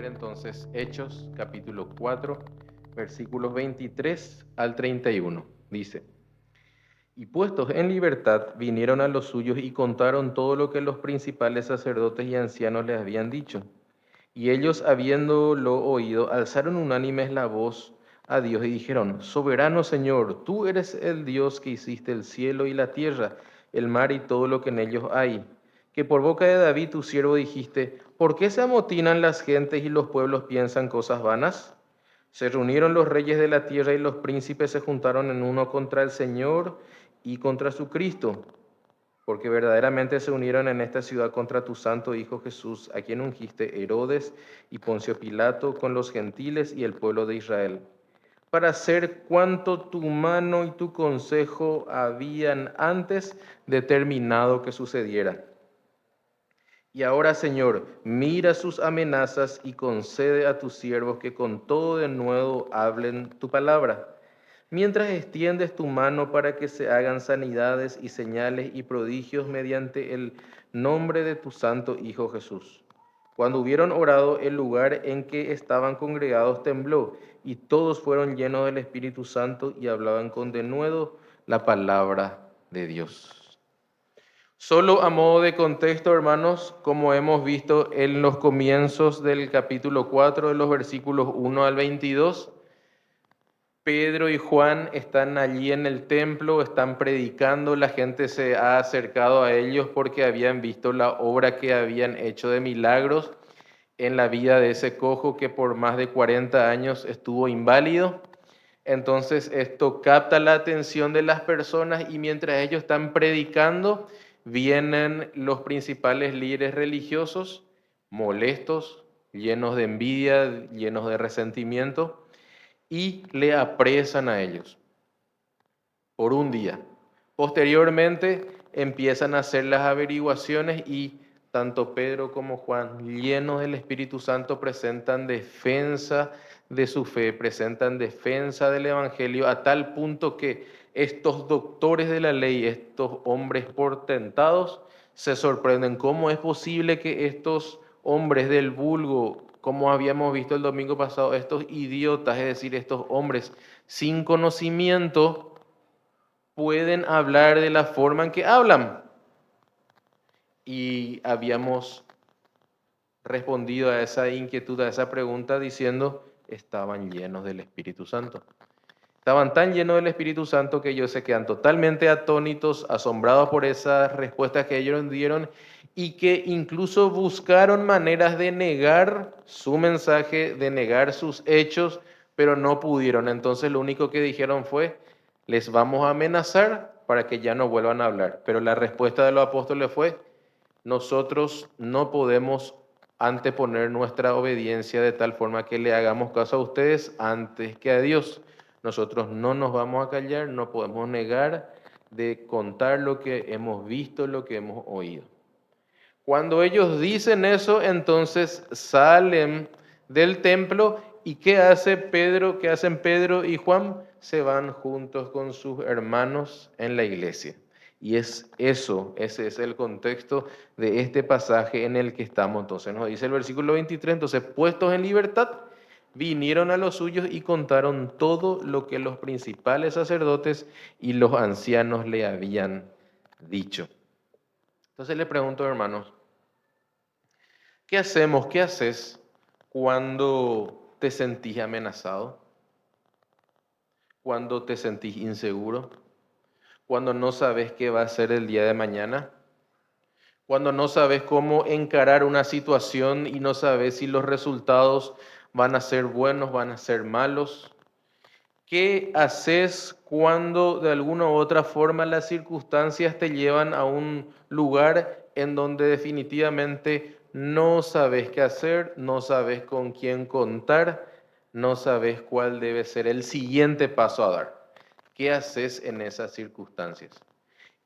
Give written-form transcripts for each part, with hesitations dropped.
leer entonces Hechos, capítulo 4, versículos 23 al 31. Dice: Y puestos en libertad, vinieron a los suyos y contaron todo lo que los principales sacerdotes y ancianos les habían dicho. Y ellos, habiéndolo oído, alzaron unánimes la voz a Dios y dijeron: Soberano Señor, tú eres el Dios que hiciste el cielo y la tierra, el mar y todo lo que en ellos hay. Que por boca de David tu siervo dijiste: ¿Por qué se amotinan las gentes y los pueblos piensan cosas vanas? Se reunieron los reyes de la tierra y los príncipes se juntaron en uno contra el Señor y contra su Cristo, porque verdaderamente se unieron en esta ciudad contra tu santo Hijo Jesús, a quien ungiste Herodes y Poncio Pilato con los gentiles y el pueblo de Israel, para hacer cuanto tu mano y tu consejo habían antes determinado que sucediera. Y ahora, Señor, mira sus amenazas y concede a tus siervos que con todo de nuevo hablen tu palabra, mientras extiendes tu mano para que se hagan sanidades y señales y prodigios mediante el nombre de tu santo Hijo Jesús. Cuando hubieron orado, el lugar en que estaban congregados tembló, y todos fueron llenos del Espíritu Santo y hablaban con denuedo la palabra de Dios. Solo a modo de contexto, hermanos, como hemos visto en los comienzos del capítulo 4, de los versículos 1 al 22, Pedro y Juan están allí en el templo, están predicando, la gente se ha acercado a ellos porque habían visto la obra que habían hecho de milagros en la vida de ese cojo que por más de 40 años estuvo inválido. Entonces esto capta la atención de las personas y mientras ellos están predicando, vienen los principales líderes religiosos molestos, llenos de envidia, llenos de resentimiento, y le apresan a ellos por un día. Posteriormente empiezan a hacer las averiguaciones y tanto Pedro como Juan, llenos del Espíritu Santo, presentan defensa de su fe, presentan defensa del Evangelio, a tal punto que estos doctores de la ley, estos hombres portentados, se sorprenden. ¿Cómo es posible que estos hombres del vulgo, como habíamos visto el domingo pasado, estos idiotas, es decir, estos hombres sin conocimiento, pueden hablar de la forma en que hablan? Y habíamos respondido a esa inquietud, a esa pregunta, diciendo: estaban llenos del Espíritu Santo. Estaban tan llenos del Espíritu Santo que ellos se quedan totalmente atónitos, asombrados por esas respuestas que ellos dieron, y que incluso buscaron maneras de negar su mensaje, de negar sus hechos, pero no pudieron. Entonces lo único que dijeron fue: les vamos a amenazar para que ya no vuelvan a hablar. Pero la respuesta de los apóstoles fue: nosotros no podemos anteponer nuestra obediencia de tal forma que le hagamos caso a ustedes antes que a Dios. Nosotros no nos vamos a callar, no podemos negar de contar lo que hemos visto, lo que hemos oído. Cuando ellos dicen eso, entonces salen del templo y ¿qué hace Pedro? ¿Qué hacen Pedro y Juan? Se van juntos con sus hermanos en la iglesia. Y es eso, ese es el contexto de este pasaje en el que estamos. Entonces nos dice el versículo 23, entonces puestos en libertad, vinieron a los suyos y contaron todo lo que los principales sacerdotes y los ancianos le habían dicho. Entonces le pregunto, hermanos, ¿qué hacemos? ¿Qué haces cuando te sentís amenazado? ¿Cuando te sentís inseguro? ¿Cuando no sabes qué va a ser el día de mañana? ¿Cuando no sabes cómo encarar una situación y no sabes si los resultados van a ser buenos, van a ser malos? ¿Qué haces cuando de alguna u otra forma las circunstancias te llevan a un lugar en donde definitivamente no sabes qué hacer, no sabes con quién contar, no sabes cuál debe ser el siguiente paso a dar? ¿Qué haces en esas circunstancias?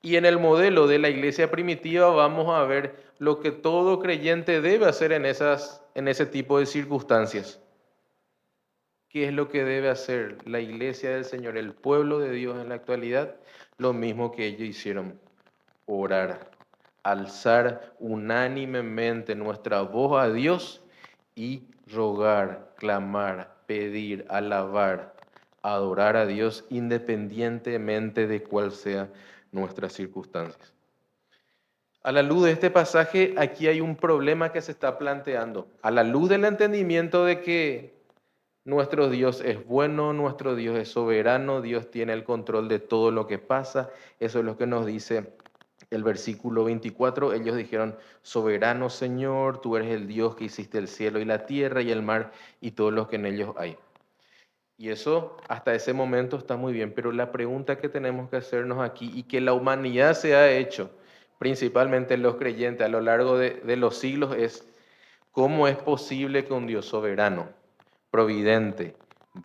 Y en el modelo de la iglesia primitiva vamos a ver lo que todo creyente debe hacer en ese tipo de circunstancias. ¿Qué es lo que debe hacer la iglesia del Señor, el pueblo de Dios en la actualidad? Lo mismo que ellos hicieron: orar, alzar unánimemente nuestra voz a Dios y rogar, clamar, pedir, alabar, adorar a Dios independientemente de cuál sea nuestras circunstancias. A la luz de este pasaje, aquí hay un problema que se está planteando. A la luz del entendimiento de que nuestro Dios es bueno, nuestro Dios es soberano, Dios tiene el control de todo lo que pasa. Eso es lo que nos dice el versículo 24. Ellos dijeron, soberano Señor, tú eres el Dios que hiciste el cielo y la tierra y el mar y todo lo que en ellos hay. Y eso hasta ese momento está muy bien, pero la pregunta que tenemos que hacernos aquí y que la humanidad se ha hecho, principalmente los creyentes a lo largo de los siglos, es ¿cómo es posible que un Dios soberano, providente,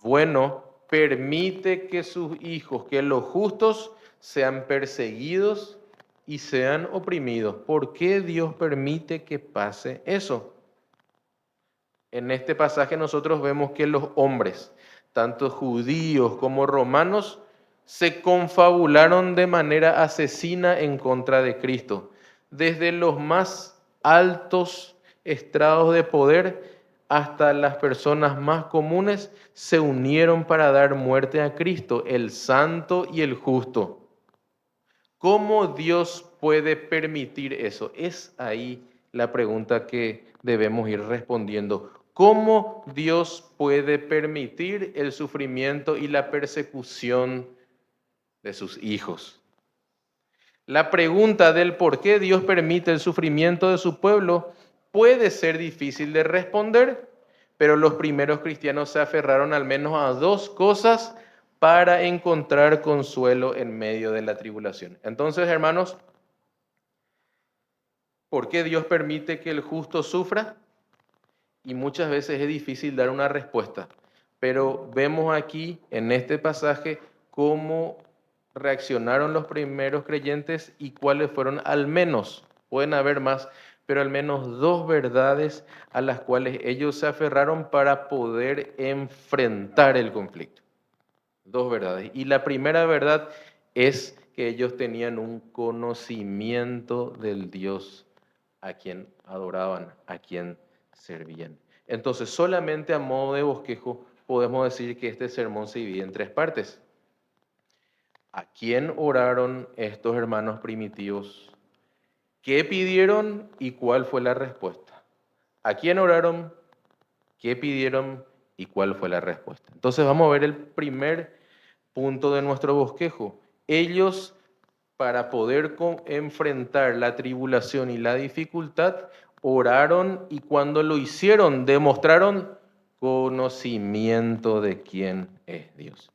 bueno, permite que sus hijos, que los justos, sean perseguidos y sean oprimidos? ¿Por qué Dios permite que pase eso? En este pasaje nosotros vemos que los hombres, tanto judíos como romanos, se confabularon de manera asesina en contra de Cristo. Desde los más altos estrados de poder hasta las personas más comunes se unieron para dar muerte a Cristo, el santo y el justo. ¿Cómo Dios puede permitir eso? Es ahí la pregunta que debemos ir respondiendo. ¿Cómo Dios puede permitir el sufrimiento y la persecución de sus hijos? La pregunta del por qué Dios permite el sufrimiento de su pueblo puede ser difícil de responder, pero los primeros cristianos se aferraron al menos a dos cosas para encontrar consuelo en medio de la tribulación. Entonces, hermanos, ¿por qué Dios permite que el justo sufra? Y muchas veces es difícil dar una respuesta, pero vemos aquí en este pasaje cómo reaccionaron los primeros creyentes y cuáles fueron al menos, pueden haber más, pero al menos dos verdades a las cuales ellos se aferraron para poder enfrentar el conflicto. Dos verdades. Y la primera verdad es que ellos tenían un conocimiento del Dios a quien adoraban, a quien servían. Entonces, solamente a modo de bosquejo podemos decir que este sermón se divide en tres partes. ¿A quién oraron estos hermanos primitivos? ¿Qué pidieron y cuál fue la respuesta? ¿A quién oraron? ¿Qué pidieron y cuál fue la respuesta? Entonces vamos a ver el primer punto de nuestro bosquejo. Ellos, para poder enfrentar la tribulación y la dificultad, oraron y cuando lo hicieron demostraron conocimiento de quién es Dios.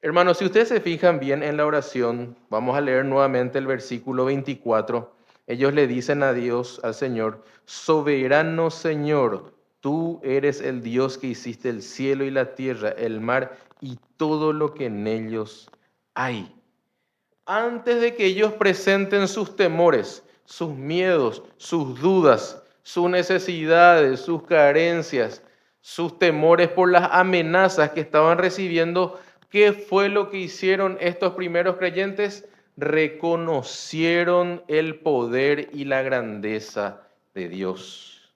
Hermanos, si ustedes se fijan bien en la oración, vamos a leer nuevamente el versículo 24. Ellos le dicen a Dios, al Señor, soberano Señor, tú eres el Dios que hiciste el cielo y la tierra, el mar y todo lo que en ellos hay. Antes de que ellos presenten sus temores, sus miedos, sus dudas, sus necesidades, sus carencias, sus temores por las amenazas que estaban recibiendo, ¿qué fue lo que hicieron estos primeros creyentes? Reconocieron el poder y la grandeza de Dios.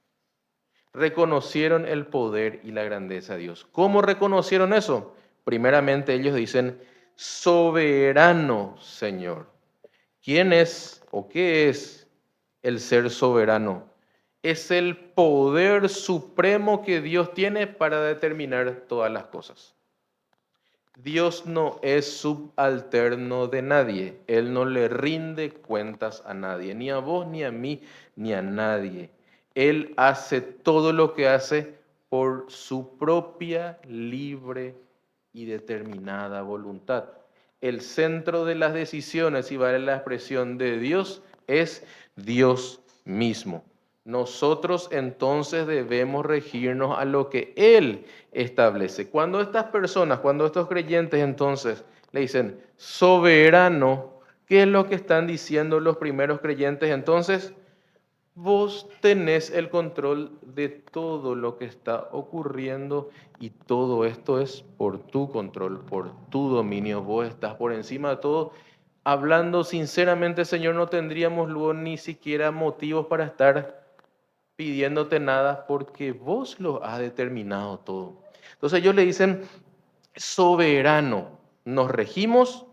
Reconocieron el poder y la grandeza de Dios. ¿Cómo reconocieron eso? Primeramente ellos dicen, soberano Señor. ¿Quién es o qué es el ser soberano? Es el poder supremo que Dios tiene para determinar todas las cosas. Dios no es subalterno de nadie. Él no le rinde cuentas a nadie, ni a vos, ni a mí, ni a nadie. Él hace todo lo que hace por su propia libre y determinada voluntad. El centro de las decisiones, y vale la expresión de Dios, es Dios mismo. Nosotros entonces debemos regirnos a lo que Él establece. Cuando estas personas, cuando estos creyentes entonces le dicen soberano, ¿qué es lo que están diciendo los primeros creyentes? Entonces, vos tenés el control de todo lo que está ocurriendo y todo esto es por tu control, por tu dominio. Vos estás por encima de todo. Hablando sinceramente, Señor, no tendríamos luego ni siquiera motivos para estar pidiéndote nada porque vos lo has determinado todo. Entonces ellos le dicen, soberano, nos regimos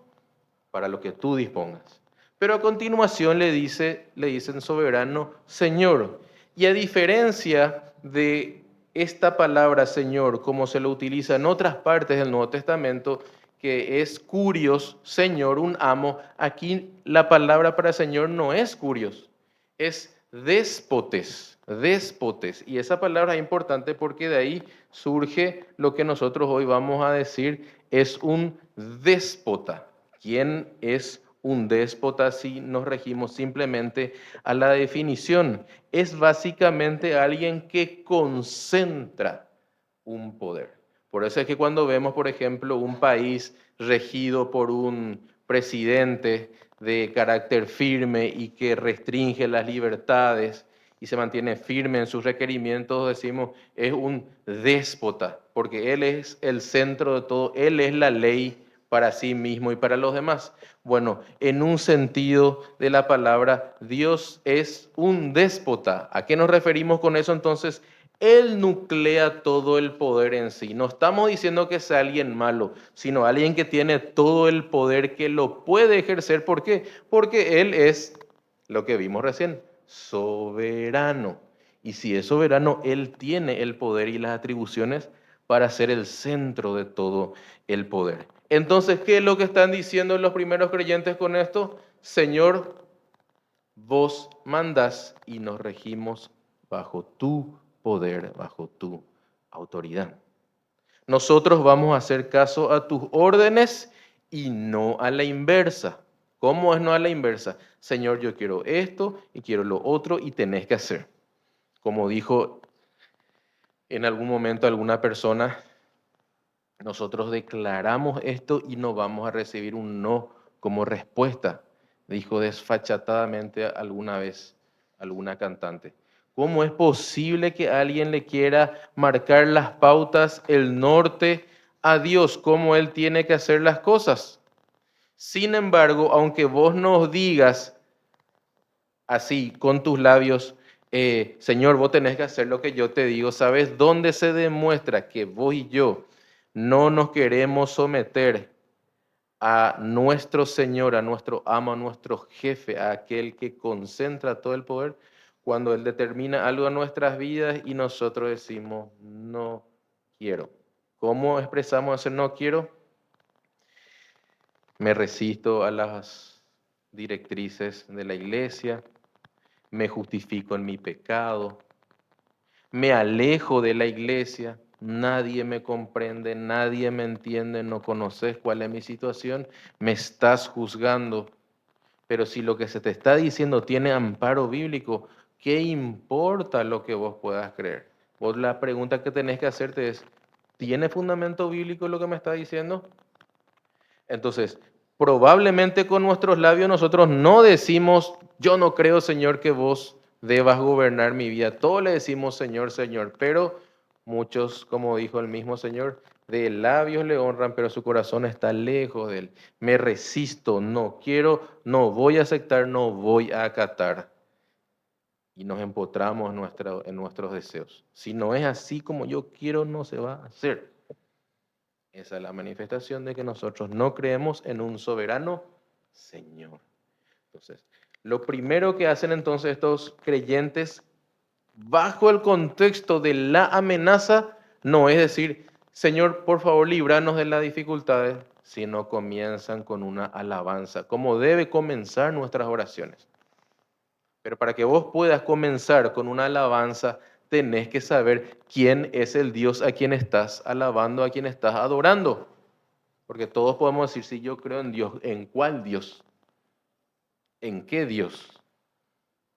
para lo que tú dispongas. Pero a continuación le dicen soberano, Señor. Y a diferencia de esta palabra Señor, como se lo utiliza en otras partes del Nuevo Testamento, que es curios, Señor, un amo, aquí la palabra para Señor no es curios, es déspotes, déspotes. Y esa palabra es importante porque de ahí surge lo que nosotros hoy vamos a decir, es un déspota. ¿Quién es un déspota si nos regimos simplemente a la definición? Es básicamente alguien que concentra un poder. Por eso es que cuando vemos, por ejemplo, un país regido por un presidente de carácter firme y que restringe las libertades y se mantiene firme en sus requerimientos, decimos, es un déspota, porque él es el centro de todo, él es la ley para sí mismo y para los demás. Bueno, en un sentido de la palabra, Dios es un déspota. ¿A qué nos referimos con eso entonces? Él nuclea todo el poder en sí. No estamos diciendo que sea alguien malo, sino alguien que tiene todo el poder, que lo puede ejercer. ¿Por qué? Porque Él es, lo que vimos recién, soberano. Y si es soberano, Él tiene el poder y las atribuciones para ser el centro de todo el poder. Entonces, ¿qué es lo que están diciendo los primeros creyentes con esto? Señor, vos mandás y nos regimos bajo tu poder, bajo tu autoridad. Nosotros vamos a hacer caso a tus órdenes y no a la inversa. ¿Cómo es no a la inversa? Señor, yo quiero esto y quiero lo otro y tenés que hacer. Como dijo en algún momento alguna persona, nosotros declaramos esto y no vamos a recibir un no como respuesta, dijo desfachatadamente alguna vez alguna cantante. ¿Cómo es posible que alguien le quiera marcar las pautas, el norte a Dios, cómo Él tiene que hacer las cosas? Sin embargo, aunque vos nos digas así con tus labios, Señor, vos tenés que hacer lo que yo te digo, ¿sabes dónde se demuestra que vos y yo no nos queremos someter a nuestro Señor, a nuestro amo, a nuestro jefe, a aquel que concentra todo el poder? Cuando Él determina algo en nuestras vidas y nosotros decimos, no quiero. ¿Cómo expresamos ese no quiero? Me resisto a las directrices de la iglesia, me justifico en mi pecado, me alejo de la iglesia, nadie me comprende, nadie me entiende, no conoces cuál es mi situación, me estás juzgando. Pero si lo que se te está diciendo tiene amparo bíblico, ¿qué importa lo que vos puedas creer? Vos la pregunta que tenés que hacerte es, ¿tiene fundamento bíblico lo que me está diciendo? Entonces, probablemente con nuestros labios nosotros no decimos, yo no creo, Señor, que vos debas gobernar mi vida. Todos le decimos, Señor, Señor, pero muchos, como dijo el mismo Señor, de labios le honran, pero su corazón está lejos de Él. Me resisto, no quiero, no voy a aceptar, no voy a acatar. Y nos empotramos en nuestros deseos. Si no es así como yo quiero, no se va a hacer. Esa es la manifestación de que nosotros no creemos en un soberano Señor. Entonces, lo primero que hacen entonces estos creyentes, bajo el contexto de la amenaza, no es decir, Señor, por favor, líbranos de las dificultades, sino comienzan con una alabanza, como debe comenzar nuestras oraciones. Pero para que vos puedas comenzar con una alabanza, tenés que saber quién es el Dios a quien estás alabando, a quien estás adorando. Porque todos podemos decir, si yo creo en Dios, ¿en cuál Dios? ¿En qué Dios?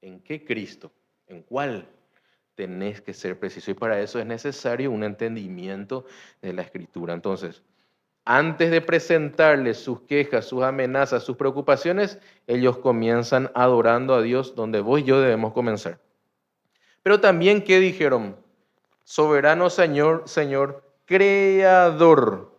¿En qué Cristo? ¿En cuál? Tenés que ser preciso y para eso es necesario un entendimiento de la Escritura. Entonces, antes de presentarles sus quejas, sus amenazas, sus preocupaciones, ellos comienzan adorando a Dios donde vos y yo debemos comenzar. Pero también, ¿qué dijeron? Soberano Señor, Señor, creador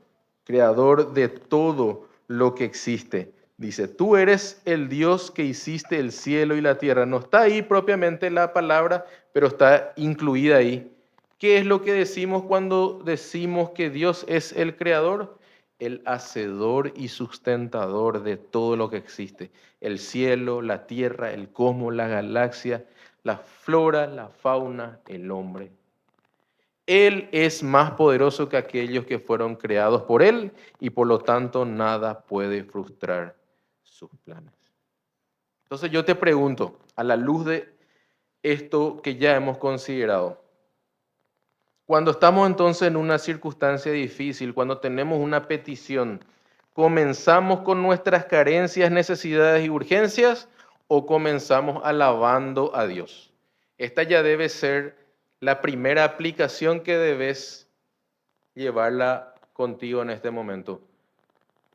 de todo lo que existe. Dice, tú eres el Dios que hiciste el cielo y la tierra. No está ahí propiamente la palabra, pero está incluida ahí. ¿Qué es lo que decimos cuando decimos que Dios es el creador? El hacedor y sustentador de todo lo que existe. El cielo, la tierra, el cosmos, la galaxia, la flora, la fauna, el hombre. Él es más poderoso que aquellos que fueron creados por Él y por lo tanto nada puede frustrar sus planes. Entonces yo te pregunto, a la luz de esto que ya hemos considerado, cuando estamos entonces en una circunstancia difícil, cuando tenemos una petición, ¿comenzamos con nuestras carencias, necesidades y urgencias o comenzamos alabando a Dios? Esta ya debe ser la primera aplicación que debes llevarla contigo en este momento.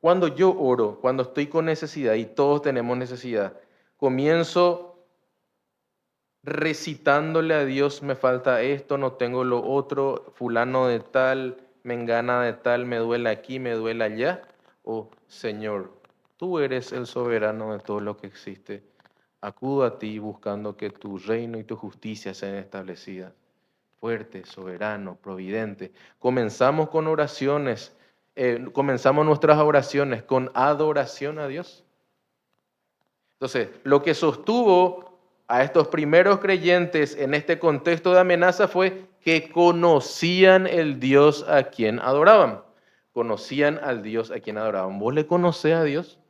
Cuando yo oro, cuando estoy con necesidad, y todos tenemos necesidad, comienzo recitándole a Dios, me falta esto, no tengo lo otro, fulano de tal, mengana de tal, me duele aquí, me duele allá. Oh Señor, tú eres el soberano de todo lo que existe. Acudo a ti buscando que tu reino y tu justicia sean establecidas. Fuerte, soberano, providente. Comenzamos con oraciones, comenzamos nuestras oraciones con adoración a Dios. Entonces, lo que sostuvo a estos primeros creyentes en este contexto de amenaza fue que conocían el Dios a quien adoraban. Conocían al Dios a quien adoraban. ¿Vos le conocés a Dios?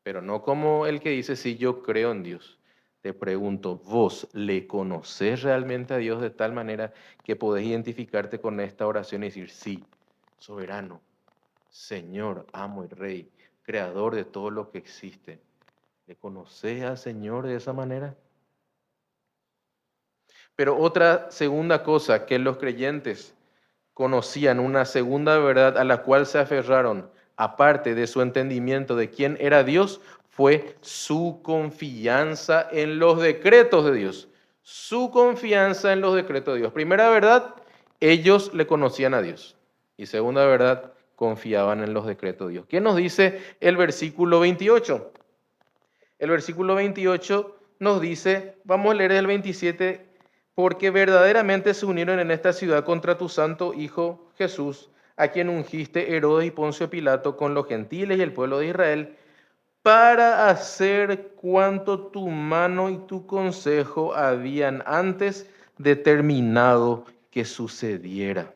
Pero no como el que dice, sí, yo creo en Dios. Te pregunto, ¿vos le conocés realmente a Dios de tal manera que podés identificarte con esta oración y decir, sí, soberano, Señor, amo y Rey, creador de todo lo que existe? ¿Le conocés al Señor de esa manera? Pero otra segunda cosa que los creyentes conocían, una segunda verdad a la cual se aferraron, aparte de su entendimiento de quién era Dios, fue su confianza en los decretos de Dios. Su confianza en los decretos de Dios. Primera verdad, ellos le conocían a Dios. Y segunda verdad, confiaban en los decretos de Dios. ¿Qué nos dice el versículo 28? El versículo 28 nos dice, vamos a leer el 27, porque verdaderamente se unieron en esta ciudad contra tu santo Hijo Jesús, a quien ungiste Herodes y Poncio Pilato con los gentiles y el pueblo de Israel, para hacer cuanto tu mano y tu consejo habían antes determinado que sucediera.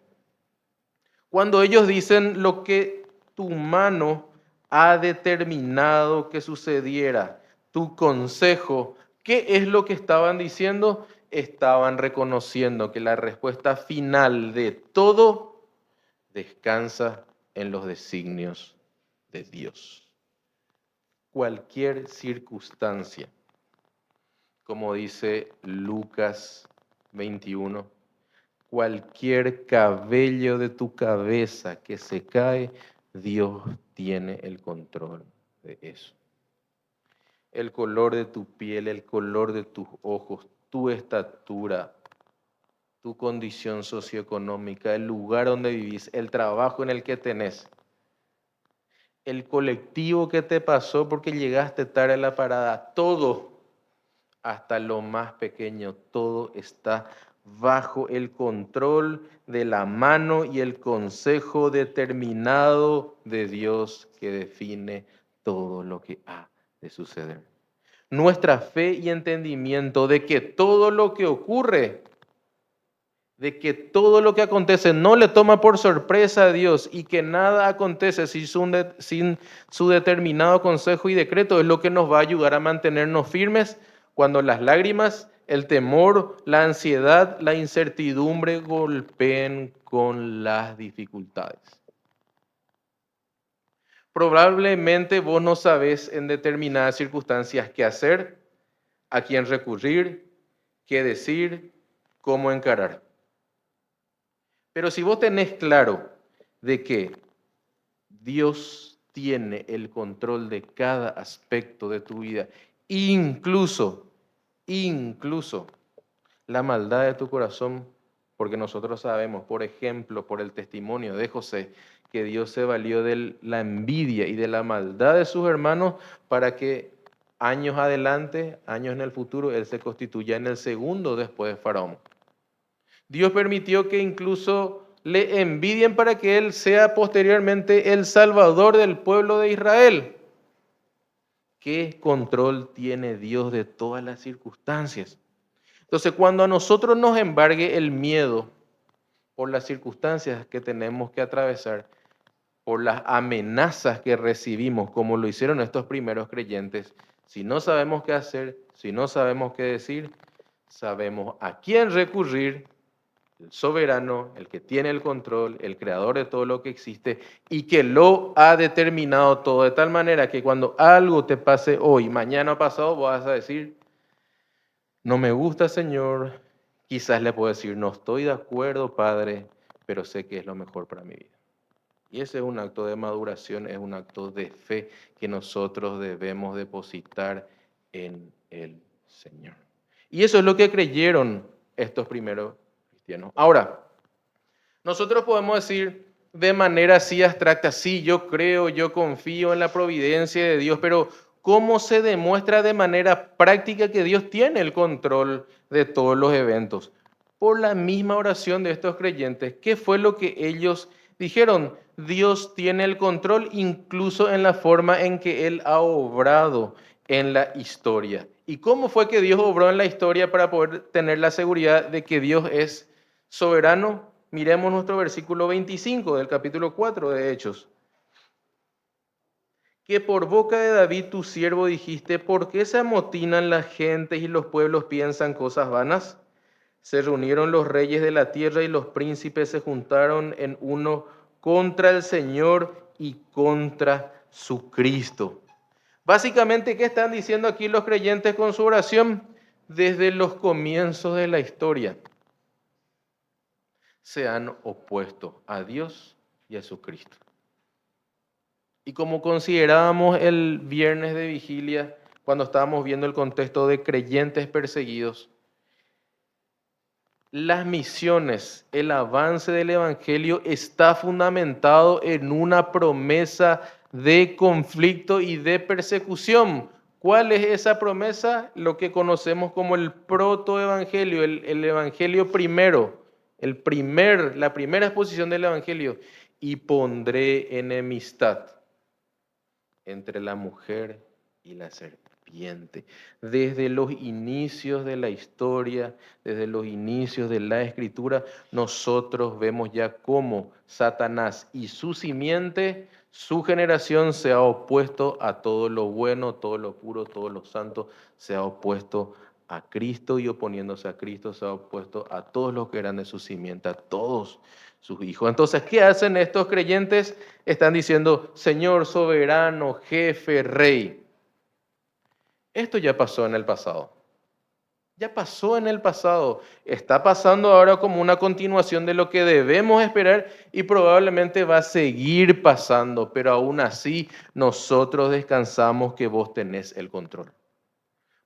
Cuando ellos dicen lo que tu mano ha determinado que sucediera, tu consejo, ¿qué es lo que estaban diciendo? Estaban reconociendo que la respuesta final de todo descansa en los designios de Dios. Cualquier circunstancia, como dice Lucas 21, cualquier cabello de tu cabeza que se cae, Dios tiene el control de eso. El color de tu piel, el color de tus ojos, tu estatura, tu condición socioeconómica, el lugar donde vivís, el trabajo en el que tenés, el colectivo que te pasó porque llegaste tarde a la parada, todo, hasta lo más pequeño, todo está bajo el control de la mano y el consejo determinado de Dios que define todo lo que ha de suceder. Nuestra fe y entendimiento de que todo lo que ocurre, de que todo lo que acontece no le toma por sorpresa a Dios y que nada acontece sin su determinado consejo y decreto, es lo que nos va a ayudar a mantenernos firmes cuando las lágrimas, el temor, la ansiedad, la incertidumbre golpeen con las dificultades. Probablemente vos no sabés en determinadas circunstancias qué hacer, a quién recurrir, qué decir, cómo encarar. Pero si vos tenés claro de que Dios tiene el control de cada aspecto de tu vida, incluso la maldad de tu corazón, Porque nosotros sabemos, por ejemplo, por el testimonio de José, que Dios se valió de la envidia y de la maldad de sus hermanos para que años adelante, años en el futuro, él se constituya en el segundo después de Faraón. Dios permitió que incluso le envidien para que él sea posteriormente el salvador del pueblo de Israel. ¿Qué control tiene Dios de todas las circunstancias? Entonces, cuando a nosotros nos embargue el miedo por las circunstancias que tenemos que atravesar, por las amenazas que recibimos, como lo hicieron estos primeros creyentes, si no sabemos qué hacer, si no sabemos qué decir, sabemos a quién recurrir, el soberano, el que tiene el control, el creador de todo lo que existe y que lo ha determinado todo de tal manera que cuando algo te pase hoy, mañana o pasado, vas a decir, no me gusta, Señor. Quizás le puedo decir, no estoy de acuerdo, Padre, pero sé que es lo mejor para mi vida. Y ese es un acto de maduración, es un acto de fe que nosotros debemos depositar en el Señor. Y eso es lo que creyeron estos primeros cristianos. Ahora, nosotros podemos decir de manera así abstracta, sí, yo creo, yo confío en la providencia de Dios, pero ¿cómo se demuestra de manera práctica que Dios tiene el control de todos los eventos? Por la misma oración de estos creyentes, ¿qué fue lo que ellos dijeron? Dios tiene el control incluso en la forma en que Él ha obrado en la historia. ¿Y cómo fue que Dios obró en la historia para poder tener la seguridad de que Dios es soberano? Miremos nuestro versículo 25 del capítulo 4 de Hechos. Que por boca de David tu siervo dijiste, ¿por qué se amotinan las gentes y los pueblos piensan cosas vanas? Se reunieron los reyes de la tierra y los príncipes se juntaron en uno contra el Señor y contra su Cristo. Básicamente, ¿qué están diciendo aquí los creyentes con su oración? Desde los comienzos de la historia se han opuesto a Dios y a su Cristo. Y como considerábamos el viernes de vigilia, cuando estábamos viendo el contexto de creyentes perseguidos, las misiones, el avance del Evangelio está fundamentado en una promesa de conflicto y de persecución. ¿Cuál es esa promesa? Lo que conocemos como el protoevangelio, el evangelio primero, la primera exposición del evangelio. Y pondré enemistad entre la mujer y la serpiente. Desde los inicios de la historia, desde los inicios de la escritura, nosotros vemos ya cómo Satanás y su simiente, su generación se ha opuesto a todo lo bueno, todo lo puro, todo lo santo, se ha opuesto a Cristo y oponiéndose a Cristo se ha opuesto a todos los que eran de su simiente, a todos sus hijos. Entonces, ¿qué hacen estos creyentes? Están diciendo, Señor soberano, jefe, rey. Esto ya pasó en el pasado. Ya pasó en el pasado. Está pasando ahora como una continuación de lo que debemos esperar y probablemente va a seguir pasando, pero aún así nosotros descansamos que vos tenés el control.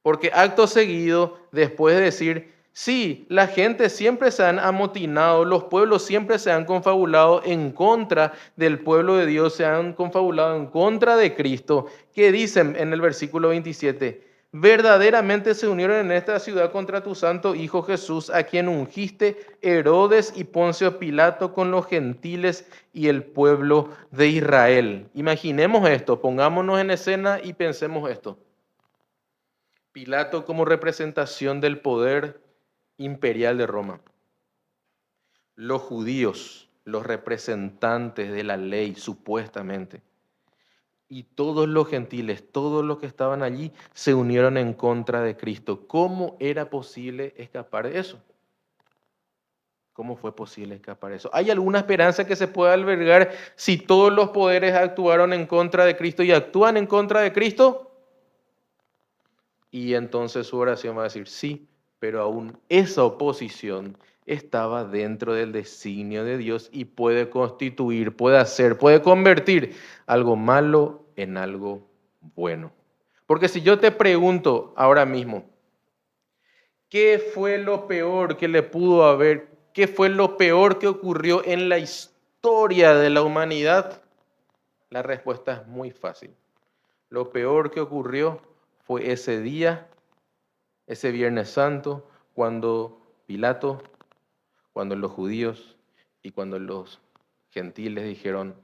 Porque acto seguido, después de decir, sí, la gente siempre se han amotinado, los pueblos siempre se han confabulado en contra del pueblo de Dios, se han confabulado en contra de Cristo, que dicen en el versículo 27, verdaderamente se unieron en esta ciudad contra tu santo Hijo Jesús, a quien ungiste Herodes y Poncio Pilato con los gentiles y el pueblo de Israel. Imaginemos esto, pongámonos en escena y pensemos esto. Pilato como representación del poder imperial de Roma. Los judíos, los representantes de la ley, supuestamente. Y todos los gentiles, todos los que estaban allí, se unieron en contra de Cristo. ¿Cómo era posible escapar de eso? ¿Cómo fue posible escapar de eso? ¿Hay alguna esperanza que se pueda albergar si todos los poderes actuaron en contra de Cristo y actúan en contra de Cristo? Y entonces su oración va a decir, sí, pero aún esa oposición estaba dentro del designio de Dios y puede constituir, puede hacer, puede convertir algo malo en algo bueno. Porque si yo te pregunto ahora mismo, ¿qué fue lo peor que le pudo haber, ¿Qué fue lo peor que ocurrió en la historia de la humanidad? La respuesta es muy fácil. Lo peor que ocurrió fue ese día, ese Viernes Santo, cuando Pilato, cuando los judíos y cuando los gentiles dijeron,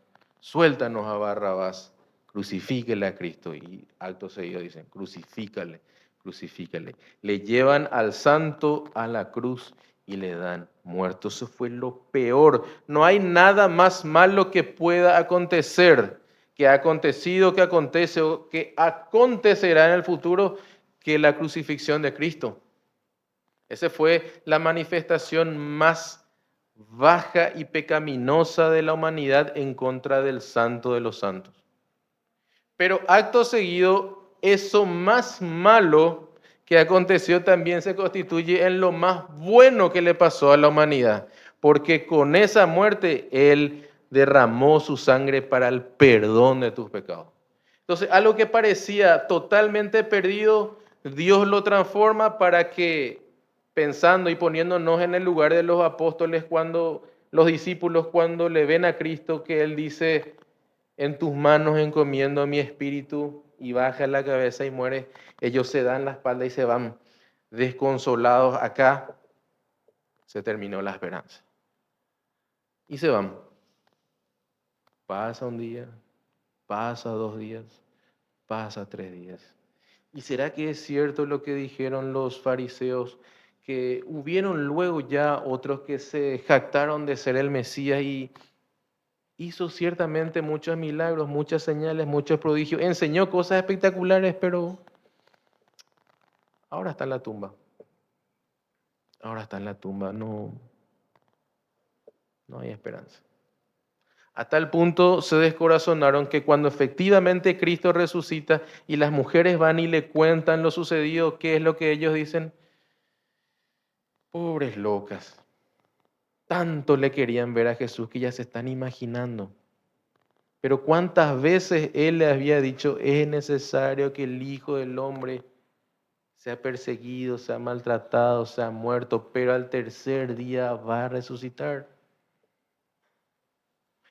suéltanos a Barrabás, crucifíquele a Cristo. Y acto seguido dicen, crucifícale, crucifícale. Le llevan al santo a la cruz y le dan muerto. Eso fue lo peor. No hay nada más malo que pueda acontecer, que ha acontecido, que acontece o que acontecerá en el futuro, que la crucifixión de Cristo. Esa fue la manifestación más baja y pecaminosa de la humanidad en contra del Santo de los Santos. Pero acto seguido, eso más malo que aconteció también se constituye en lo más bueno que le pasó a la humanidad, porque con esa muerte Él derramó su sangre para el perdón de tus pecados. Entonces, algo que parecía totalmente perdido, Dios lo transforma para que, pensando y poniéndonos en el lugar de los apóstoles, cuando los discípulos, cuando le ven a Cristo, que Él dice, en tus manos encomiendo mi espíritu, y baja la cabeza y muere, ellos se dan la espalda y se van desconsolados. Acá se terminó la esperanza. Y se van. Pasa un día, pasa 2 días, pasa 3 días. ¿Y será que es cierto lo que dijeron los fariseos? Que hubieron luego ya otros que se jactaron de ser el Mesías y hizo ciertamente muchos milagros, muchas señales, muchos prodigios, enseñó cosas espectaculares, pero ahora está en la tumba. Ahora está en la tumba, no hay esperanza. A tal punto se descorazonaron que cuando efectivamente Cristo resucita y las mujeres van y le cuentan lo sucedido, ¿qué es lo que ellos dicen? Pobres locas. Tanto le querían ver a Jesús que ya se están imaginando. Pero cuántas veces Él le había dicho, es necesario que el Hijo del Hombre sea perseguido, sea maltratado, sea muerto, pero al tercer día va a resucitar.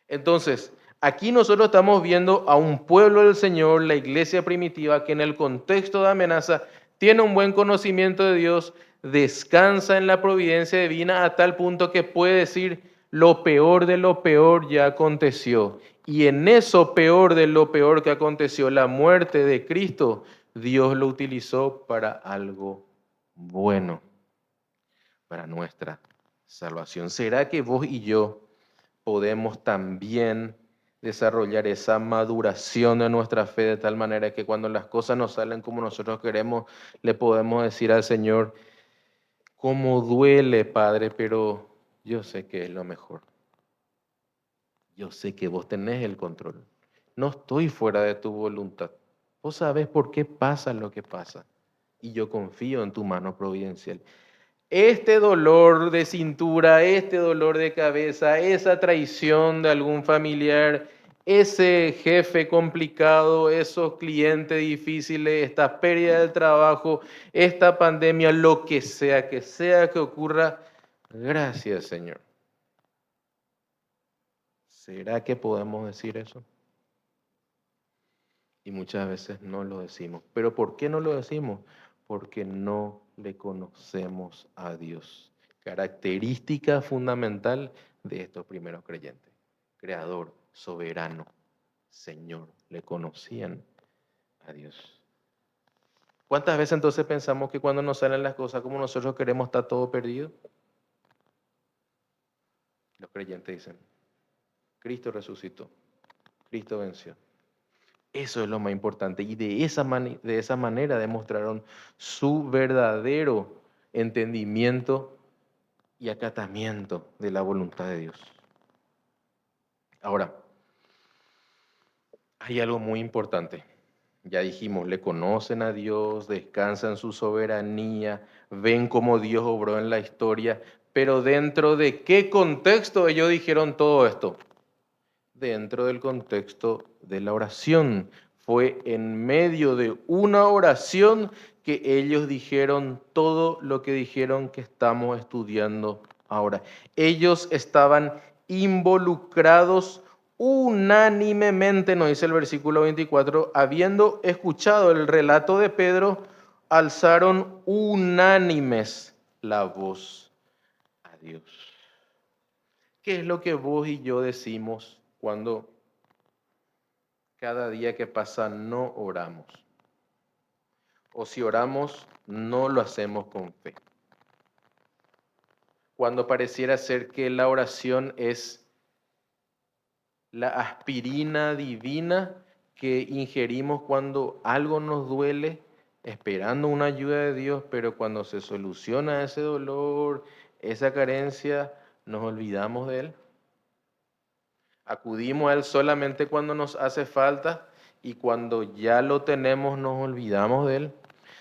Entonces, aquí nosotros estamos viendo a un pueblo del Señor, la iglesia primitiva, que en el contexto de amenaza tiene un buen conocimiento de Dios, descansa en la providencia divina a tal punto que puede decir, lo peor de lo peor ya aconteció. Y en eso peor de lo peor que aconteció, la muerte de Cristo, Dios lo utilizó para algo bueno, para nuestra salvación. ¿Será que vos y yo podemos también desarrollar esa maduración de nuestra fe de tal manera que cuando las cosas no salen como nosotros queremos, le podemos decir al Señor, cómo duele, Padre, pero yo sé que es lo mejor. Yo sé que vos tenés el control. No estoy fuera de tu voluntad. Vos sabés por qué pasa lo que pasa. Y yo confío en tu mano providencial. Este dolor de cintura, este dolor de cabeza, esa traición de algún familiar, ese jefe complicado, esos clientes difíciles, esta pérdida del trabajo, esta pandemia, lo que sea que ocurra, gracias, Señor. ¿Será que podemos decir eso? Y muchas veces no lo decimos. ¿Pero por qué no lo decimos? Porque no le conocemos a Dios. Característica fundamental de estos primeros creyentes. Creador, soberano, Señor. Le conocían a Dios. ¿Cuántas veces entonces pensamos que cuando nos salen las cosas como nosotros queremos está todo perdido? Los creyentes dicen, Cristo resucitó, Cristo venció. Eso es lo más importante. Y de esa manera demostraron su verdadero entendimiento y acatamiento de la voluntad de Dios. Ahora, hay algo muy importante. Ya dijimos, le conocen a Dios, descansan en su soberanía, ven cómo Dios obró en la historia, pero ¿dentro de qué contexto ellos dijeron todo esto? Dentro del contexto de la oración. Fue en medio de una oración que ellos dijeron todo lo que dijeron que estamos estudiando Ahora, ellos estaban involucrados unánimemente, nos dice el versículo 24, habiendo escuchado el relato de Pedro, alzaron unánimes la voz a Dios. ¿Qué es lo que vos y yo decimos cuando cada día que pasa no oramos? O si oramos, no lo hacemos con fe. Cuando pareciera ser que la oración es la aspirina divina que ingerimos cuando algo nos duele, esperando una ayuda de Dios, pero cuando se soluciona ese dolor, esa carencia, nos olvidamos de Él. Acudimos a Él solamente cuando nos hace falta y cuando ya lo tenemos nos olvidamos de Él.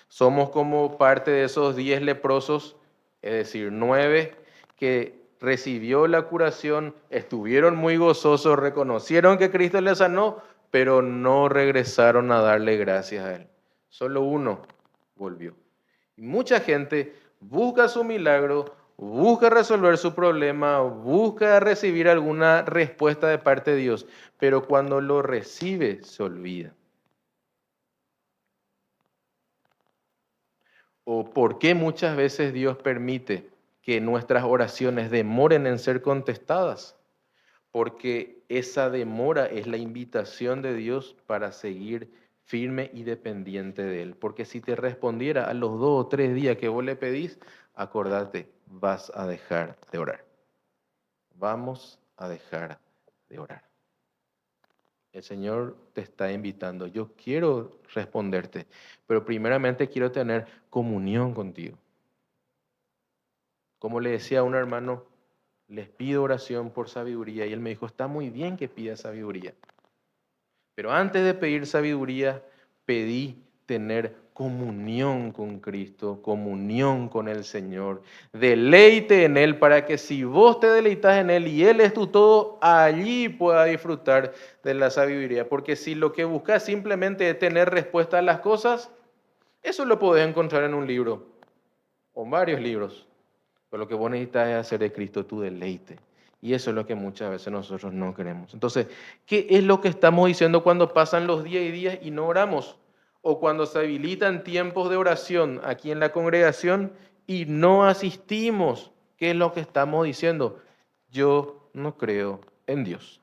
Somos como parte de esos 10 leprosos, es decir, 9 que recibió la curación, estuvieron muy gozosos, reconocieron que Cristo les sanó, pero no regresaron a darle gracias a Él. Solo uno volvió. Y mucha gente busca su milagro, busca resolver su problema, busca recibir alguna respuesta de parte de Dios, pero cuando lo recibe se olvida. ¿O por qué muchas veces Dios permite que nuestras oraciones demoren en ser contestadas? Porque esa demora es la invitación de Dios para seguir firme y dependiente de Él. Porque si te respondiera a los 2 o 3 días que vos le pedís, acordate, vas a dejar de orar. Vamos a dejar de orar. El Señor te está invitando. Yo quiero responderte, pero primeramente quiero tener comunión contigo. Como le decía a un hermano, les pido oración por sabiduría y él me dijo, está muy bien que pida sabiduría. Pero antes de pedir sabiduría, pedí tener comunión con Cristo, comunión con el Señor, deleite en Él para que si vos te deleitas en Él y Él es tu todo, allí pueda disfrutar de la sabiduría. Porque si lo que buscas simplemente es tener respuesta a las cosas, eso lo podés encontrar en un libro o en varios libros. Pero lo que vos necesitas es hacer de Cristo tu deleite. Y eso es lo que muchas veces nosotros no queremos. Entonces, ¿qué es lo que estamos diciendo cuando pasan los días y días y no oramos? O cuando se habilitan tiempos de oración aquí en la congregación y no asistimos. ¿Qué es lo que estamos diciendo? Yo no creo en Dios.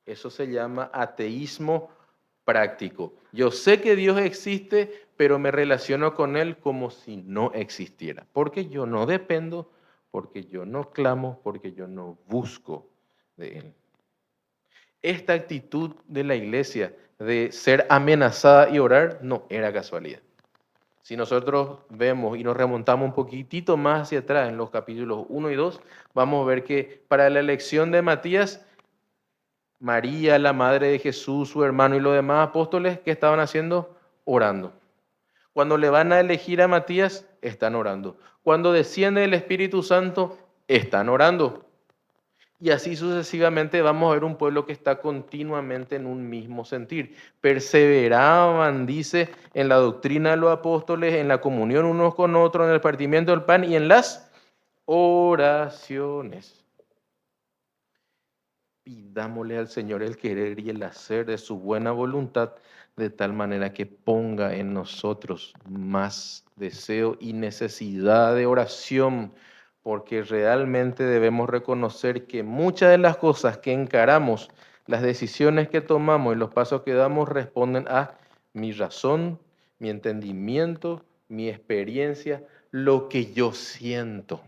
Eso se llama ateísmo práctico. Yo sé que Dios existe, pero me relaciono con Él como si no existiera. Porque yo no dependo, porque yo no clamo, porque yo no busco de Él. Esta actitud de la iglesia de ser amenazada y orar no era casualidad. Si nosotros vemos y nos remontamos un poquitito más hacia atrás en los capítulos 1 y 2, vamos a ver que para la elección de Matías, María, la madre de Jesús, su hermano y los demás apóstoles, ¿qué estaban haciendo? Orando. Cuando le van a elegir a Matías, están orando. Cuando desciende el Espíritu Santo, están orando. Y así sucesivamente vamos a ver un pueblo que está continuamente en un mismo sentir. Perseveraban, dice, en la doctrina de los apóstoles, en la comunión unos con otros, en el partimiento del pan y en las oraciones. Pidámosle al Señor el querer y el hacer de su buena voluntad, de tal manera que ponga en nosotros más deseo y necesidad de oración, porque realmente debemos reconocer que muchas de las cosas que encaramos, las decisiones que tomamos y los pasos que damos responden a mi razón, mi entendimiento, mi experiencia, lo que yo siento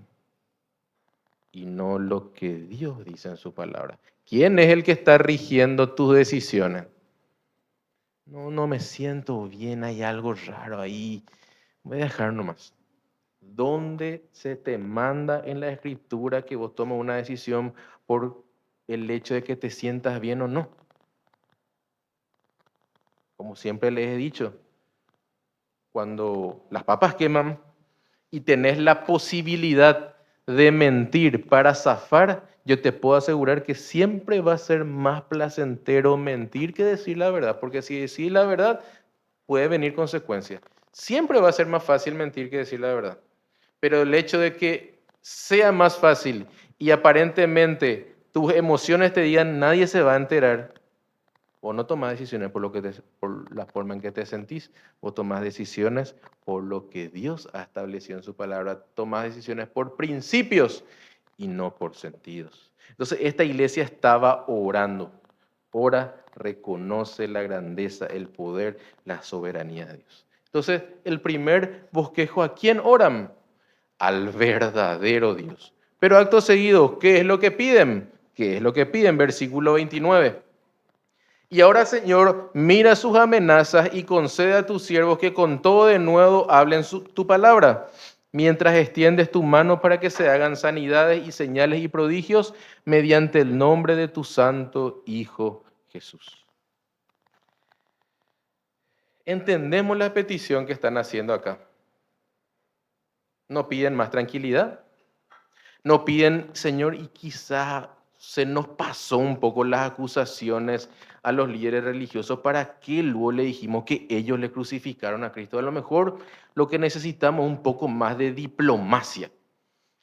y no lo que Dios dice en su palabra. ¿Quién es el que está rigiendo tus decisiones? No me siento bien, hay algo raro ahí. Voy a dejar nomás. ¿Dónde se te manda en la escritura que vos tomes una decisión por el hecho de que te sientas bien o no? Como siempre les he dicho, cuando las papas queman y tenés la posibilidad de mentir para zafar, yo te puedo asegurar que siempre va a ser más placentero mentir que decir la verdad, porque si decís la verdad, puede venir consecuencias. Siempre va a ser más fácil mentir que decir la verdad. Pero el hecho de que sea más fácil y aparentemente tus emociones te digan nadie se va a enterar, vos no tomás decisiones por la forma en que te sentís, vos tomás decisiones por lo que Dios ha establecido en su palabra, tomás decisiones por principios y no por sentidos. Entonces esta iglesia estaba orando, ora, reconoce la grandeza, el poder, la soberanía de Dios. Entonces el primer bosquejo, ¿a quién oran? Al verdadero Dios. Pero acto seguido, ¿qué es lo que piden? ¿Qué es lo que piden? Versículo 29. Y ahora, Señor, mira sus amenazas y concede a tus siervos que con todo de nuevo hablen tu palabra, mientras extiendes tu mano para que se hagan sanidades y señales y prodigios mediante el nombre de tu santo Hijo Jesús. Entendemos la petición que están haciendo acá. No piden más tranquilidad. No piden, Señor, y quizá se nos pasó un poco las acusaciones a los líderes religiosos. ¿Para qué luego le dijimos que ellos le crucificaron a Cristo? A lo mejor lo que necesitamos es un poco más de diplomacia.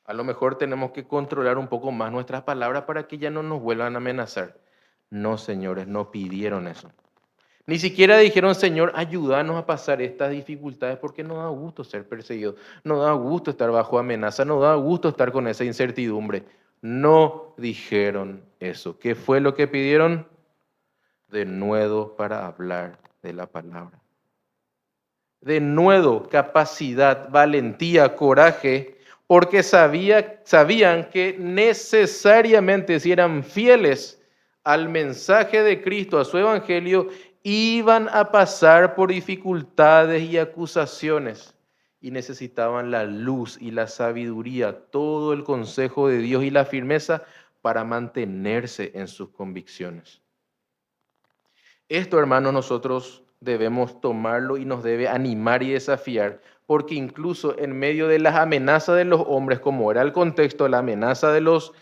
A lo mejor tenemos que controlar un poco más nuestras palabras para que ya no nos vuelvan a amenazar. No, señores, no pidieron eso. Ni siquiera dijeron, Señor, ayúdanos a pasar estas dificultades porque nos da gusto ser perseguidos, nos da gusto estar bajo amenaza, nos da gusto estar con esa incertidumbre. No dijeron eso. ¿Qué fue lo que pidieron? De nuevo para hablar de la palabra. De nuevo, capacidad, valentía, coraje, porque sabían que necesariamente si eran fieles al mensaje de Cristo, a su evangelio, iban a pasar por dificultades y acusaciones y necesitaban la luz y la sabiduría, todo el consejo de Dios y la firmeza para mantenerse en sus convicciones. Esto, hermanos, nosotros debemos tomarlo y nos debe animar y desafiar, porque incluso en medio de las amenazas de los hombres, como era el contexto, la amenaza de los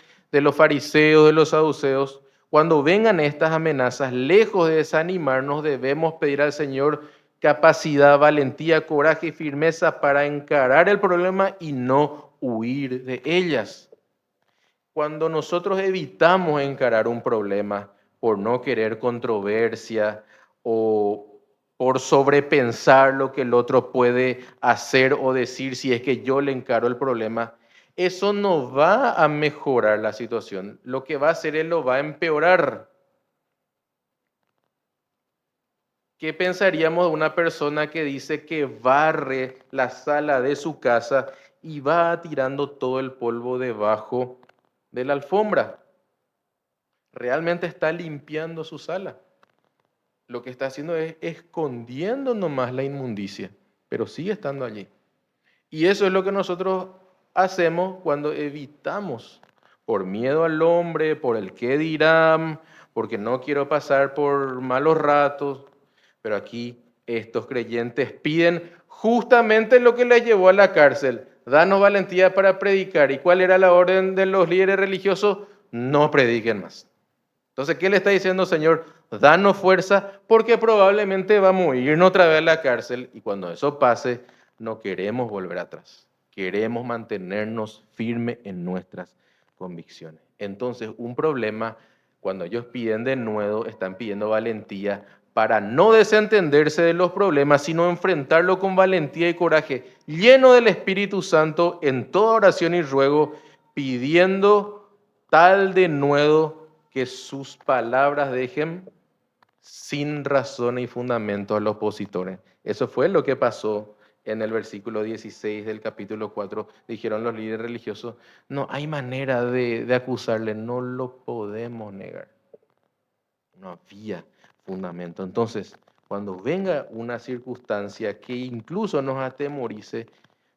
fariseos, de los saduceos, cuando vengan estas amenazas, lejos de desanimarnos, debemos pedir al Señor capacidad, valentía, coraje y firmeza para encarar el problema y no huir de ellas. Cuando nosotros evitamos encarar un problema por no querer controversia o por sobrepensar lo que el otro puede hacer o decir si es que yo le encaro el problema, eso no va a mejorar la situación. Lo que va a hacer es lo va a empeorar. ¿Qué pensaríamos de una persona que dice que barre la sala de su casa y va tirando todo el polvo debajo de la alfombra? Realmente está limpiando su sala. Lo que está haciendo es escondiendo nomás la inmundicia, pero sigue estando allí. Y eso es lo que nosotros hacemos cuando evitamos, por miedo al hombre, por el qué dirán, porque no quiero pasar por malos ratos. Pero aquí estos creyentes piden justamente lo que les llevó a la cárcel. Danos valentía para predicar. ¿Y cuál era la orden de los líderes religiosos? No prediquen más. Entonces, ¿qué le está diciendo, Señor? Danos fuerza porque probablemente vamos a irnos otra vez a la cárcel y cuando eso pase, no queremos volver atrás. Queremos mantenernos firmes en nuestras convicciones. Entonces, un problema, cuando ellos piden de nuevo, están pidiendo valentía para no desentenderse de los problemas, sino enfrentarlo con valentía y coraje, lleno del Espíritu Santo en toda oración y ruego, pidiendo tal de nuevo que sus palabras dejen sin razón y fundamento a los opositores. Eso fue lo que pasó en el versículo 16 del capítulo 4. Dijeron los líderes religiosos, no hay manera de acusarle, no lo podemos negar. No había fundamento. Entonces, cuando venga una circunstancia que incluso nos atemorice,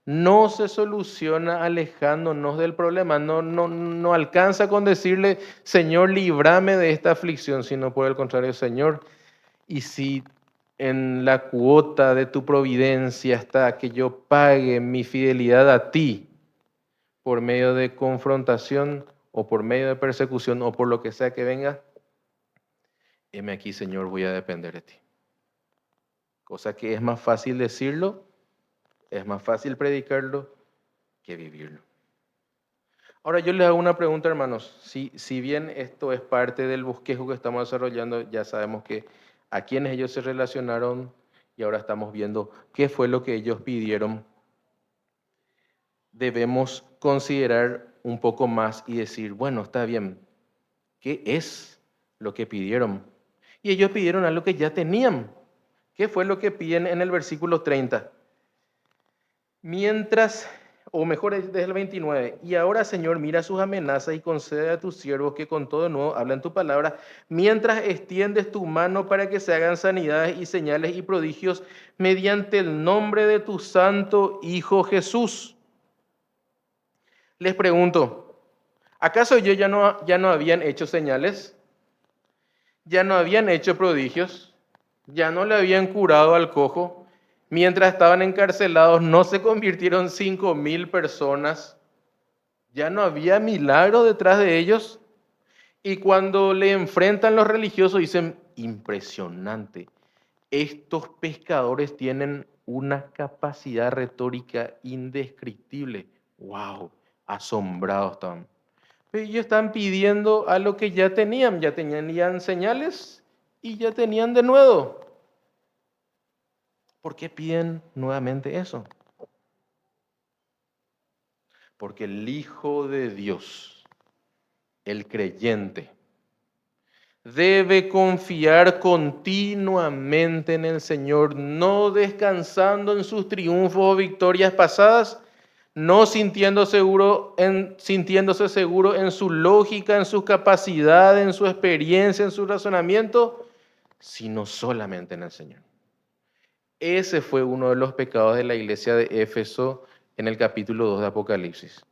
no se soluciona alejándonos del problema. No alcanza con decirle, Señor, líbrame de esta aflicción, sino por el contrario, Señor, y si en la cuota de tu providencia está que yo pague mi fidelidad a ti por medio de confrontación o por medio de persecución o por lo que sea que venga, heme aquí, Señor, voy a depender de ti. Cosa que es más fácil decirlo, es más fácil predicarlo que vivirlo. Ahora yo les hago una pregunta, hermanos. Si bien esto es parte del bosquejo que estamos desarrollando, ya sabemos que a quienes ellos se relacionaron y ahora estamos viendo qué fue lo que ellos pidieron. Debemos considerar un poco más y decir, bueno, está bien, ¿qué es lo que pidieron? Y ellos pidieron algo que ya tenían. ¿Qué fue lo que piden en el versículo 30? Mientras, o mejor desde el 29, y ahora Señor, mira sus amenazas y concede a tus siervos que con todo nuevo hablan tu palabra, mientras extiendes tu mano para que se hagan sanidades y señales y prodigios mediante el nombre de tu santo Hijo Jesús. Les pregunto, ¿acaso ellos ya no habían hecho señales? ¿Ya no habían hecho prodigios? ¿Ya no le habían curado al cojo? Mientras estaban encarcelados, ¿no se convirtieron 5.000 personas? ¿Ya no había milagro detrás de ellos? Y cuando le enfrentan los religiosos, dicen, impresionante, estos pescadores tienen una capacidad retórica indescriptible. ¡Wow! Asombrados estaban. Pero ellos están pidiendo a lo que ya tenían señales y ya tenían de nuevo. ¿Por qué piden nuevamente eso? Porque el Hijo de Dios, el creyente, debe confiar continuamente en el Señor, no descansando en sus triunfos o victorias pasadas, no sintiéndose seguro en su lógica, en su capacidad, en su experiencia, en su razonamiento, sino solamente en el Señor. Ese fue uno de los pecados de la iglesia de Éfeso en el capítulo 2 de Apocalipsis.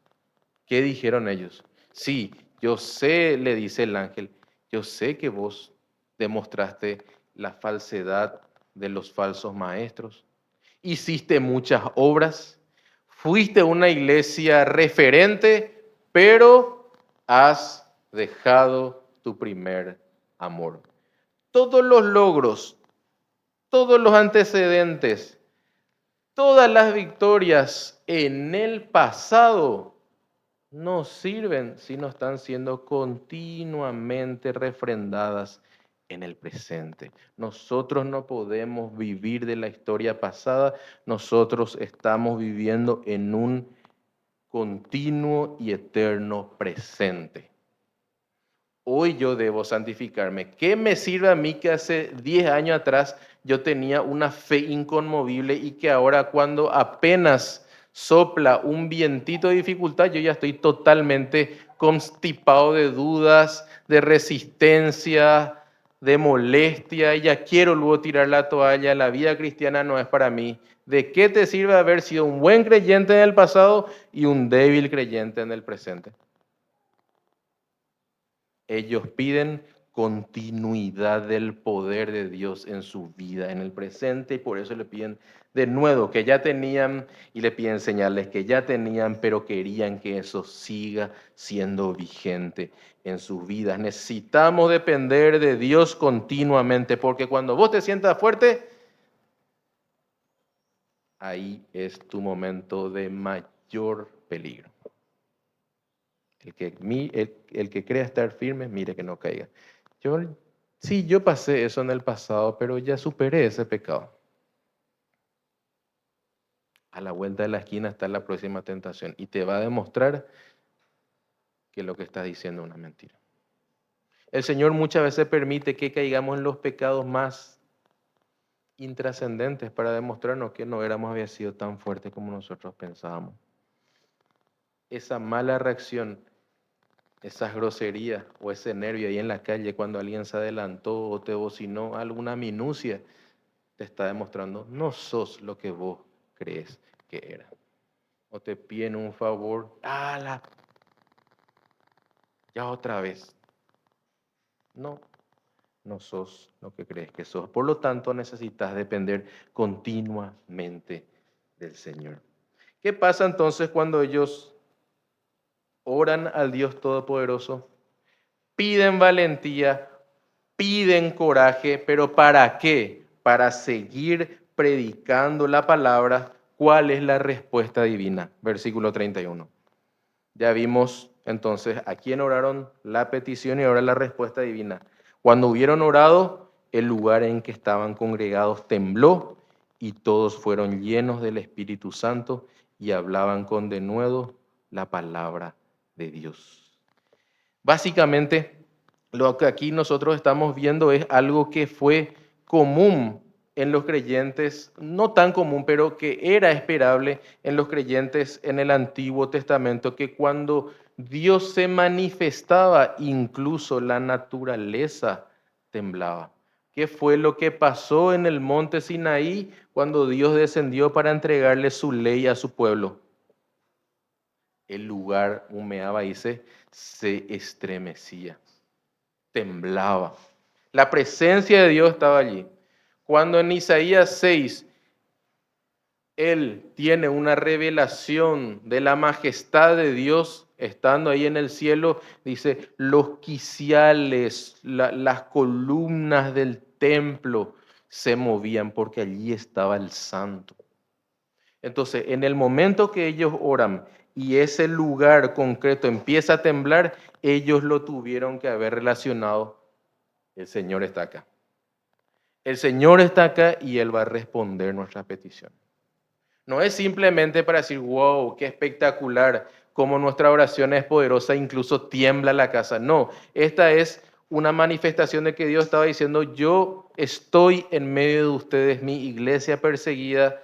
¿Qué dijeron ellos? Sí, yo sé, le dice el ángel, yo sé que vos demostraste la falsedad de los falsos maestros, hiciste muchas obras, fuiste una iglesia referente, pero has dejado tu primer amor. Todos los logros, todos los antecedentes, todas las victorias en el pasado no sirven si no están siendo continuamente refrendadas en el presente. Nosotros no podemos vivir de la historia pasada, nosotros estamos viviendo en un continuo y eterno presente. Hoy yo debo santificarme. ¿Qué me sirve a mí que hace 10 años atrás yo tenía una fe inconmovible y que ahora cuando apenas sopla un vientito de dificultad, yo ya estoy totalmente constipado de dudas, de resistencia, de molestia y ya quiero luego tirar la toalla? La vida cristiana no es para mí. ¿De qué te sirve haber sido un buen creyente en el pasado y un débil creyente en el presente? Ellos piden continuidad del poder de Dios en su vida, en el presente, y por eso le piden de nuevo que ya tenían y le piden señales que ya tenían, pero querían que eso siga siendo vigente en sus vidas. Necesitamos depender de Dios continuamente, porque cuando vos te sientas fuerte, ahí es tu momento de mayor peligro. El que crea estar firme, mire que no caiga. Yo pasé eso en el pasado, pero ya superé ese pecado. A la vuelta de la esquina está la próxima tentación y te va a demostrar que lo que estás diciendo es una mentira. El Señor muchas veces permite que caigamos en los pecados más intrascendentes para demostrarnos que no había sido tan fuertes como nosotros pensábamos. Esa mala reacción, esas groserías o ese nervio ahí en la calle cuando alguien se adelantó o te bocinó alguna minucia, te está demostrando no sos lo que vos crees que era. O te piden un favor, ya otra vez. No sos lo que crees que sos. Por lo tanto, necesitas depender continuamente del Señor. ¿Qué pasa entonces cuando ellos oran al Dios Todopoderoso? Piden valentía, piden coraje, pero ¿para qué? Para seguir predicando la palabra. ¿Cuál es la respuesta divina? Versículo 31. Ya vimos Entonces, ¿a quién oraron? La petición y ahora la respuesta divina. Cuando hubieron orado, el lugar en que estaban congregados tembló y todos fueron llenos del Espíritu Santo y hablaban con denuedo la palabra de Dios. Básicamente, lo que aquí nosotros estamos viendo es algo que fue común en los creyentes, no tan común, pero que era esperable en los creyentes en el Antiguo Testamento, que cuando Dios se manifestaba, incluso la naturaleza temblaba. ¿Qué fue lo que pasó en el monte Sinaí cuando Dios descendió para entregarle su ley a su pueblo? El lugar humeaba y se estremecía, temblaba. La presencia de Dios estaba allí. Cuando en Isaías 6 él tiene una revelación de la majestad de Dios, estando ahí en el cielo, dice, los quiciales, las columnas del templo se movían porque allí estaba el santo. Entonces, en el momento que ellos oran y ese lugar concreto empieza a temblar, ellos lo tuvieron que haber relacionado. El Señor está acá. El Señor está acá y Él va a responder nuestra petición. No es simplemente para decir, wow, qué espectacular, cómo nuestra oración es poderosa, incluso tiembla la casa. No, esta es una manifestación de que Dios estaba diciendo, yo estoy en medio de ustedes, mi iglesia perseguida,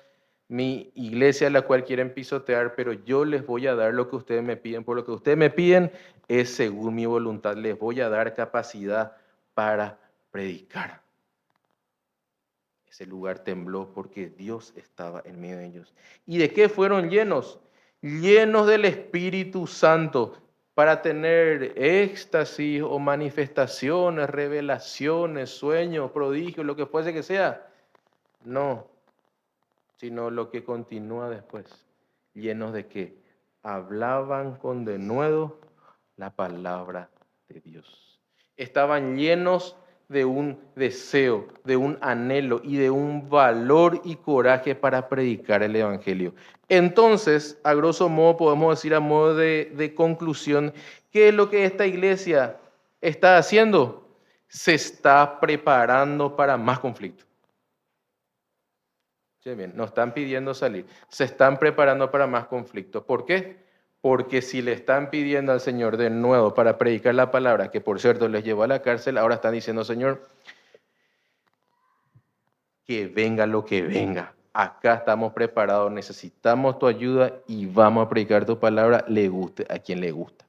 mi iglesia a la cual quieren pisotear, pero yo les voy a dar lo que ustedes me piden. Por lo que ustedes me piden es según mi voluntad, les voy a dar capacidad para predicar. Ese lugar tembló porque Dios estaba en medio de ellos. ¿Y de qué fueron llenos? Llenos del Espíritu Santo para tener éxtasis o manifestaciones, revelaciones, sueños, prodigios, lo que fuese que sea. No, sino lo que continúa después. ¿Llenos de qué? Hablaban con denuedo la palabra de Dios. Estaban llenos de un deseo, de un anhelo y de un valor y coraje para predicar el Evangelio. Entonces, a grosso modo, podemos decir a modo de conclusión, ¿qué es lo que esta iglesia está haciendo? Se está preparando para más conflicto. Sí, bien, nos están pidiendo salir. Se están preparando para más conflicto. ¿Por qué? Porque si le están pidiendo al Señor de nuevo para predicar la palabra, que por cierto les llevó a la cárcel, ahora están diciendo, Señor, que venga lo que venga. Acá estamos preparados, necesitamos tu ayuda y vamos a predicar tu palabra, le guste a quien le gusta.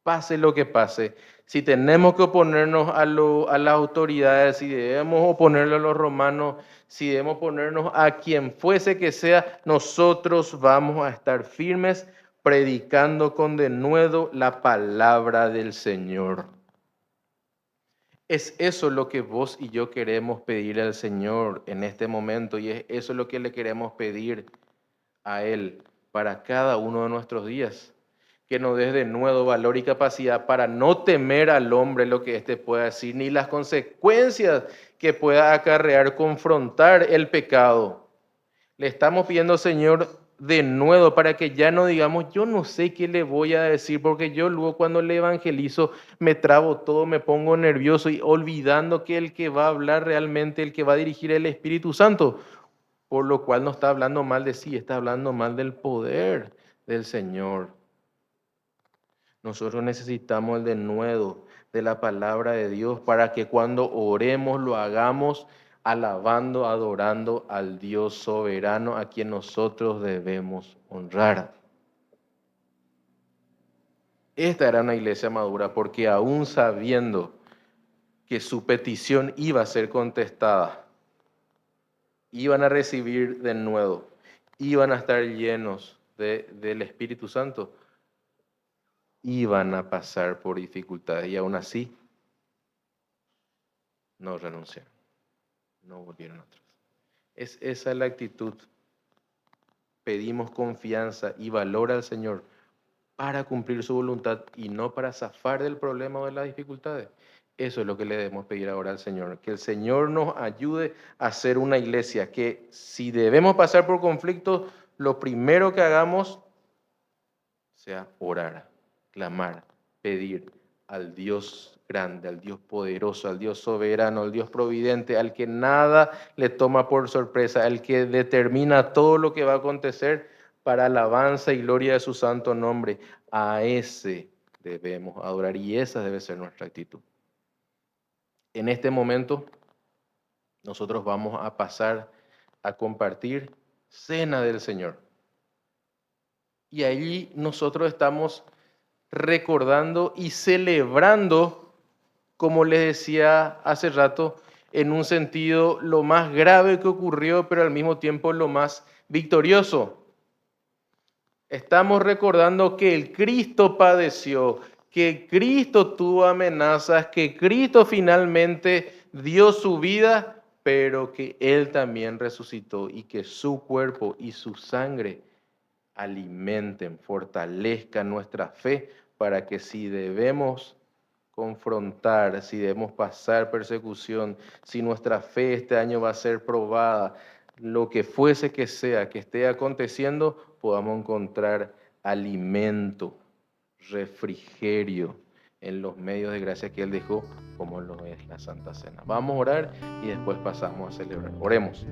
Pase lo que pase, si tenemos que oponernos a las autoridades, si debemos oponernos a los romanos, si debemos oponernos a quien fuese que sea, nosotros vamos a estar firmes predicando con denuedo la palabra del Señor. Es eso lo que vos y yo queremos pedir al Señor en este momento y es eso lo que le queremos pedir a Él para cada uno de nuestros días. Que nos des de nuevo valor y capacidad para no temer al hombre lo que éste pueda decir, ni las consecuencias que pueda acarrear confrontar el pecado. Le estamos pidiendo, Señor, de nuevo para que ya no digamos, yo no sé qué le voy a decir, porque yo luego cuando le evangelizo me trabo todo, me pongo nervioso y olvidando que el que va a hablar realmente, el que va a dirigir el Espíritu Santo, por lo cual no está hablando mal de sí, está hablando mal del poder del Señor. Nosotros necesitamos el denuedo de la palabra de Dios para que cuando oremos lo hagamos alabando, adorando al Dios soberano a quien nosotros debemos honrar. Esta era una iglesia madura porque aún sabiendo que su petición iba a ser contestada, iban a recibir de nuevo, iban a estar llenos del Espíritu Santo, iban a pasar por dificultades y aún así no renunciaron, no volvieron atrás. Esa es la actitud. Pedimos confianza y valor al Señor para cumplir su voluntad y no para zafar del problema o de las dificultades. Eso es lo que le debemos pedir ahora al Señor, que el Señor nos ayude a ser una iglesia, que si debemos pasar por conflictos, lo primero que hagamos sea orar, clamar, pedir al Dios grande, al Dios poderoso, al Dios soberano, al Dios providente, al que nada le toma por sorpresa, al que determina todo lo que va a acontecer para alabanza y gloria de su santo nombre. A ese debemos adorar y esa debe ser nuestra actitud. En este momento nosotros vamos a pasar a compartir cena del Señor. Y allí nosotros estamos recordando y celebrando, como les decía hace rato, en un sentido lo más grave que ocurrió, pero al mismo tiempo lo más victorioso. Estamos recordando que el Cristo padeció, que Cristo tuvo amenazas, que Cristo finalmente dio su vida, pero que Él también resucitó y que su cuerpo y su sangre alimenten, fortalezcan nuestra fe para que si debemos confrontar, si debemos pasar persecución, si nuestra fe este año va a ser probada, lo que fuese que sea que esté aconteciendo, podamos encontrar alimento, refrigerio en los medios de gracia que Él dejó, como lo es la Santa Cena. Vamos a orar y después pasamos a celebrar. Oremos.